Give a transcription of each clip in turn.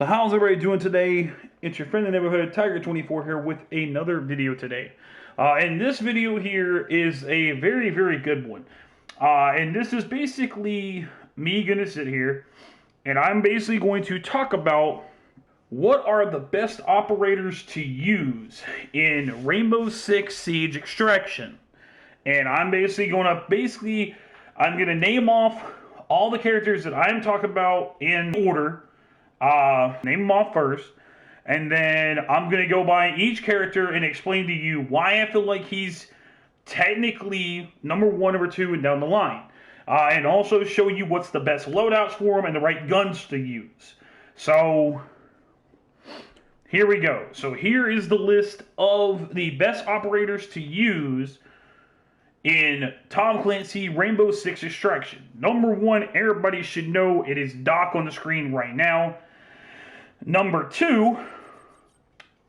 So how's everybody doing today? It's your friend in the neighborhood, Tiger24 here with another video today. And this video here is a very, very good one. And this is basically me gonna sit here and I'm basically going to talk about what are the best operators to use in Rainbow Six Siege Extraction. And I'm basically I'm gonna name off all the characters that I'm talking about in order. Name them off first, and then I'm going to go by each character and explain to you why I feel like he's technically number one, number two, and down the line. And also show you what's the best loadouts for him and the right guns to use. So, here we go. So here is the list of the best operators to use in Tom Clancy Rainbow Six Extraction. Number one, everybody should know it is Doc on the screen right now. Number two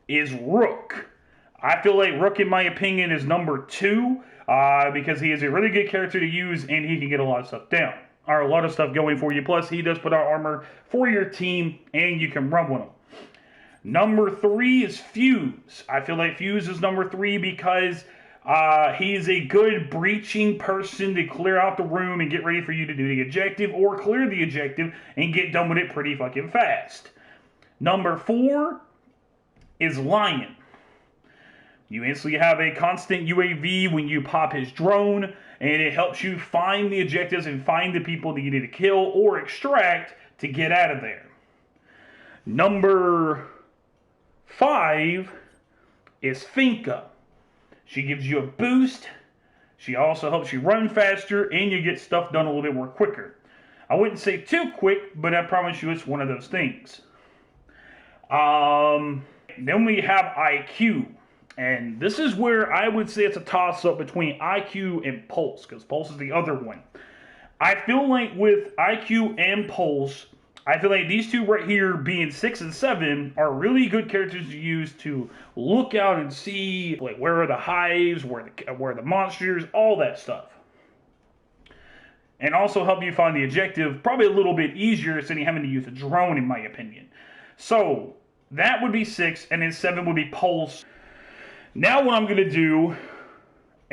is Rook. I feel like Rook, in my opinion, is number two because he is a really good character to use and he can get a lot of stuff down. Or a lot of stuff going for you. Plus, he does put out armor for your team and you can run with him. Number three is Fuse. I feel like Fuse is number three because he is a good breaching person to clear out the room and get ready for you to do the objective or clear the objective and get done with it pretty fucking fast. Number four is Lion. You instantly have a constant UAV when you pop his drone, and it helps you find the objectives and find the people that you need to kill or extract to get out of there. Number five is Finka. She gives you a boost. She also helps you run faster, and you get stuff done a little bit more quicker. I wouldn't say too quick, but I promise you it's one of those things. Then we have IQ. And this is where I would say it's a toss-up between IQ and Pulse, because Pulse is the other one. I feel like with IQ and Pulse, I feel like these two right here, being 6 and 7, are really good characters to use to look out and see, like, where are the hives, where are the monsters, all that stuff. And also help you find the objective probably a little bit easier instead of having to use a drone, in my opinion. So, that would be 6, and then 7 would be Pulse. Now what I'm going to do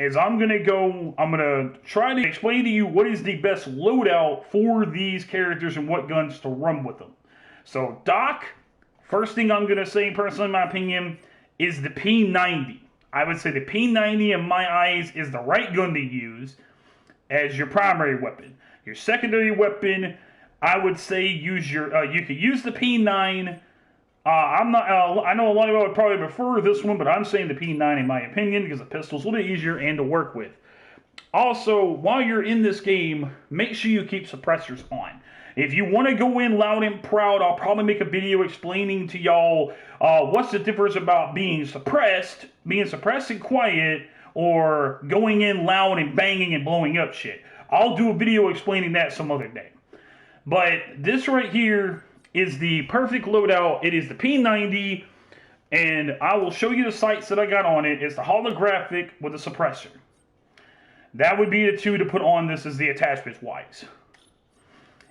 is I'm going to try to explain to you what is the best loadout for these characters and what guns to run with them. So, Doc, first thing I'm going to say, personally in my opinion, is the P90. I would say the P90 in my eyes is the right gun to use as your primary weapon. Your secondary weapon, I would say you could use the P9. I know a lot of people would probably prefer this one, but I'm saying the P9 in my opinion because the pistol's a little bit easier and to work with. Also, while you're in this game, make sure you keep suppressors on. If you want to go in loud and proud, I'll probably make a video explaining to y'all what's the difference about being suppressed and quiet, or going in loud and banging and blowing up shit. I'll do a video explaining that some other day. But this right here is the perfect loadout. It is the P90, and I will show you the sights that I got on it. It's the holographic with the suppressor. That would be the two to put on this as the attachments wise.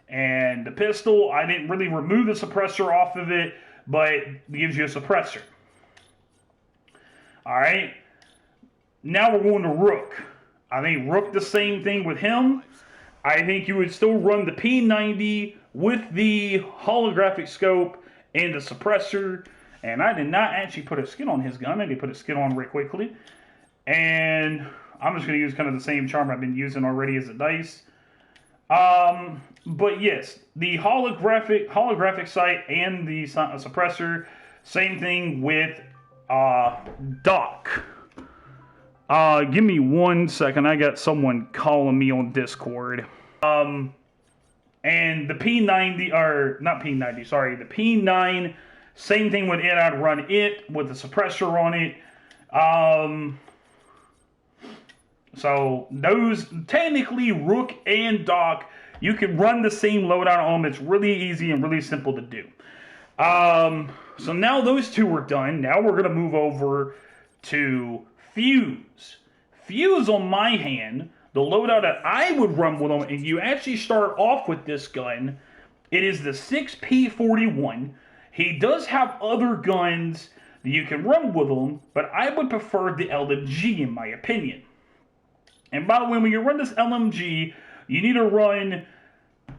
And the pistol, I didn't really remove the suppressor off of it, but it gives you a suppressor. Alright, now we're going to Rook. I think Rook, the same thing with him. I think you would still run the P90 with the holographic scope and the suppressor. And I did not actually put a skin on his gun. I did put a skin on very quickly. And I'm just going to use kind of the same charm I've been using already as a dice. But yes, the holographic sight and the suppressor. Same thing with Doc. Give me 1 second. I got someone calling me on Discord. And the P90, or not P90, sorry, the P9, same thing with it. I'd run it with the suppressor on it. So those, technically, Rook and Doc, you can run the same loadout on them. It's really easy and really simple to do. So now those two are done. Now we're going to move over to Fuse. Fuse, on my hand, the loadout that I would run with them, and you actually start off with this gun, it is the 6P41. He does have other guns that you can run with him, but I would prefer the LMG in my opinion. And by the way, when you run this LMG, you need to run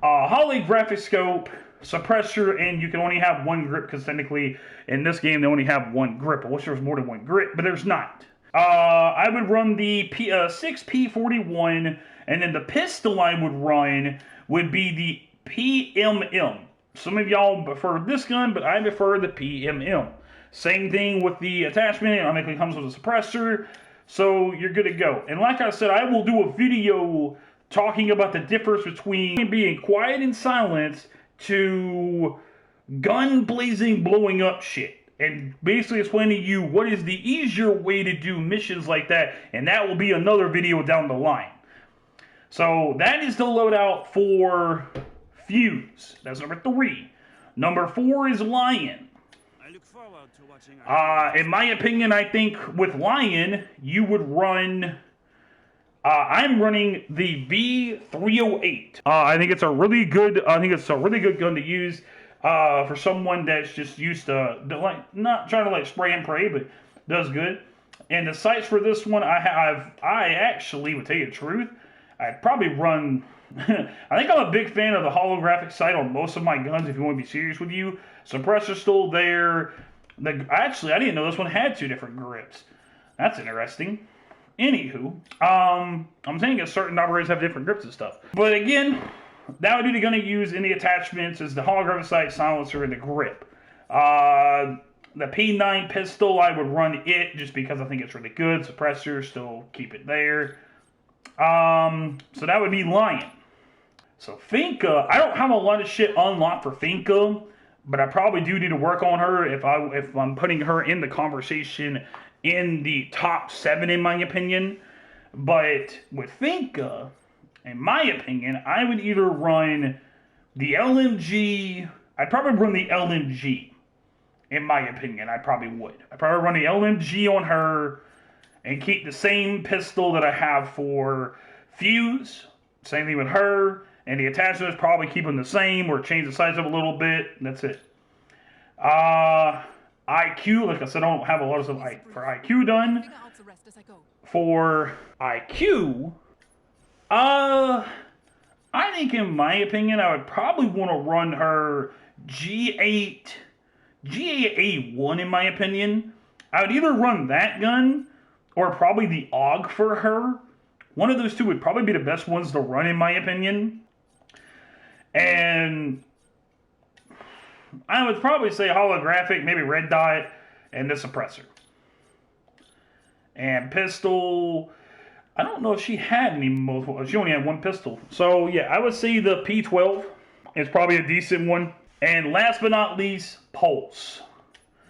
a holographic scope, suppressor, and you can only have one grip because technically in this game they only have one grip. I wish there was more than one grip, but there's not. I would run the 6P41, and then the pistol I would run would be the PMM. Some of y'all prefer this gun, but I prefer the PMM. Same thing with the attachment. It automatically comes with a suppressor, so you're good to go. And like I said, I will do a video talking about the difference between being quiet and silent to gun blazing, blowing up shit. And basically explaining to you what is the easier way to do missions like that. And that will be another video down the line. So that is the loadout for Fuse. That's number 3. Number 4 is Lion. I look forward to watching. In my opinion, I think with Lion, you would run... I'm running the V308. I think it's a really good. Gun to use for someone that's just used to not trying to like spray and pray, but does good. And the sights for this one, I actually would tell you the truth, I'd probably run. I think I'm a big fan of the holographic sight on most of my guns. If you want to be serious with you, suppressor's still there. Actually, I didn't know this one had 2 different grips. That's interesting. Anywho, I'm saying certain operators have different grips and stuff. But again, that would be the gun to use in the attachments is the holographic sight, silencer, and the grip. The P90 pistol, I would run it just because I think it's really good. Suppressor, still keep it there. So that would be Lion. So Finka, I don't have a lot of shit unlocked for Finka, but I probably do need to work on her if I'm putting her in the conversation in the top 7 in my opinion. But with Finka, in my opinion, I would either run the LMG. I'd probably run the LMG. In my opinion, I probably would. I'd probably run the LMG on her and keep the same pistol that I have for Fuse. Same thing with her. And the attachments probably keep them the same or change the size up a little bit. That's it. IQ, like I said, I don't have a lot of stuff for IQ done. For IQ, I think in my opinion, I would probably want to run her GA1 in my opinion. I would either run that gun or probably the AUG for her. One of those two would probably be the best ones to run in my opinion. And I would probably say holographic, maybe red dot, and the suppressor. And pistol, I don't know if she had any multiple. She only had one pistol. So yeah, I would say the P12 is probably a decent one. And last but not least, Pulse.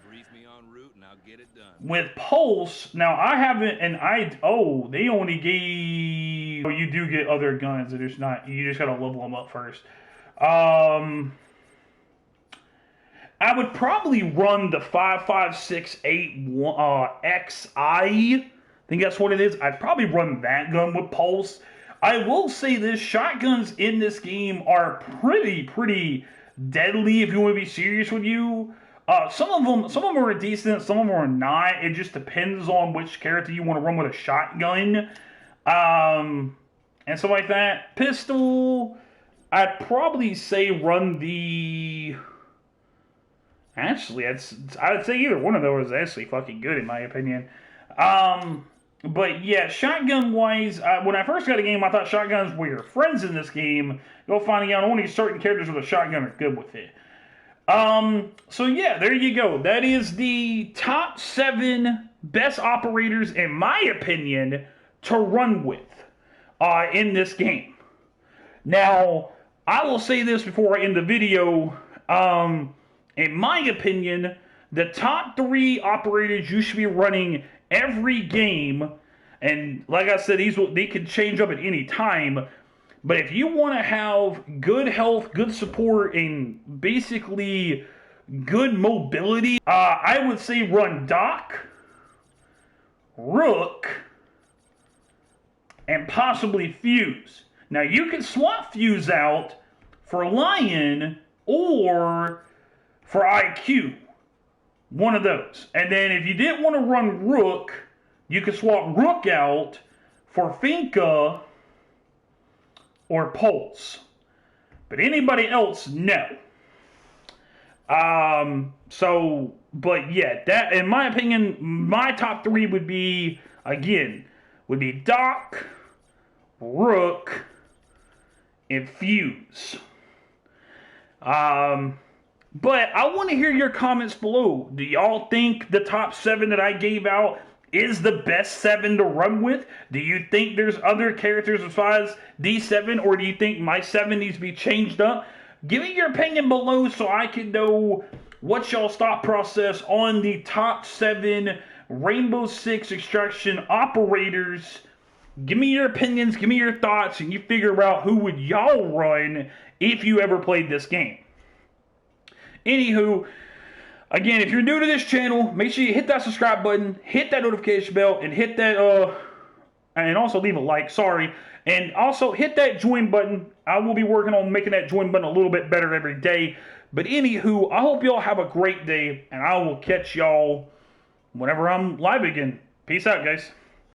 Brief me en route and I'll get it done. With Pulse, now I haven't, and they only gave, you do get other guns. It's not, you just gotta level them up first. I would probably run the 5568 XI. I think that's what it is. I'd probably run that gun with Pulse. I will say this, shotguns in this game are pretty deadly if you want to be serious with you. Some of them are decent, some of them are not. It just depends on which character you want to run with a shotgun. And stuff like that. Pistol, I'd probably say run the... Actually, I'd say either one of those is actually fucking good in my opinion. But yeah, shotgun-wise, when I first got the game, I thought shotguns were your friends in this game. Go finding out only certain characters with a shotgun are good with it. So yeah, there you go. That is the top 7 best operators, in my opinion, to run with in this game. Now, I will say this before I end the video. In my opinion, the top 3 operators you should be running every game, and like I said, they can change up at any time, but if you want to have good health, good support, and basically good mobility, I would say run Doc, Rook, and possibly Fuse. Now, you can swap Fuse out for Lion or for IQ. One of those. And then if you didn't want to run Rook, you could swap Rook out for Finka or Pulse. But anybody else, no. But yeah, that, in my opinion, my top three would be, again, Doc, Rook, and Fuse. But I want to hear your comments below. Do y'all think the top 7 that I gave out is the best 7 to run with? Do you think there's other characters besides these 7, or do you think my 7 needs to be changed up? Give me your opinion below so I can know what's y'all's thought process on the top 7 Rainbow Six Extraction operators. Give me your opinions, give me your thoughts, and you figure out who would y'all run if you ever played this game. Anywho, again, if you're new to this channel, make sure you hit that subscribe button, hit that notification bell, and hit that, and also leave a like, sorry. And also hit that join button. I will be working on making that join button a little bit better every day. But anywho, I hope y'all have a great day, and I will catch y'all whenever I'm live again. Peace out, guys.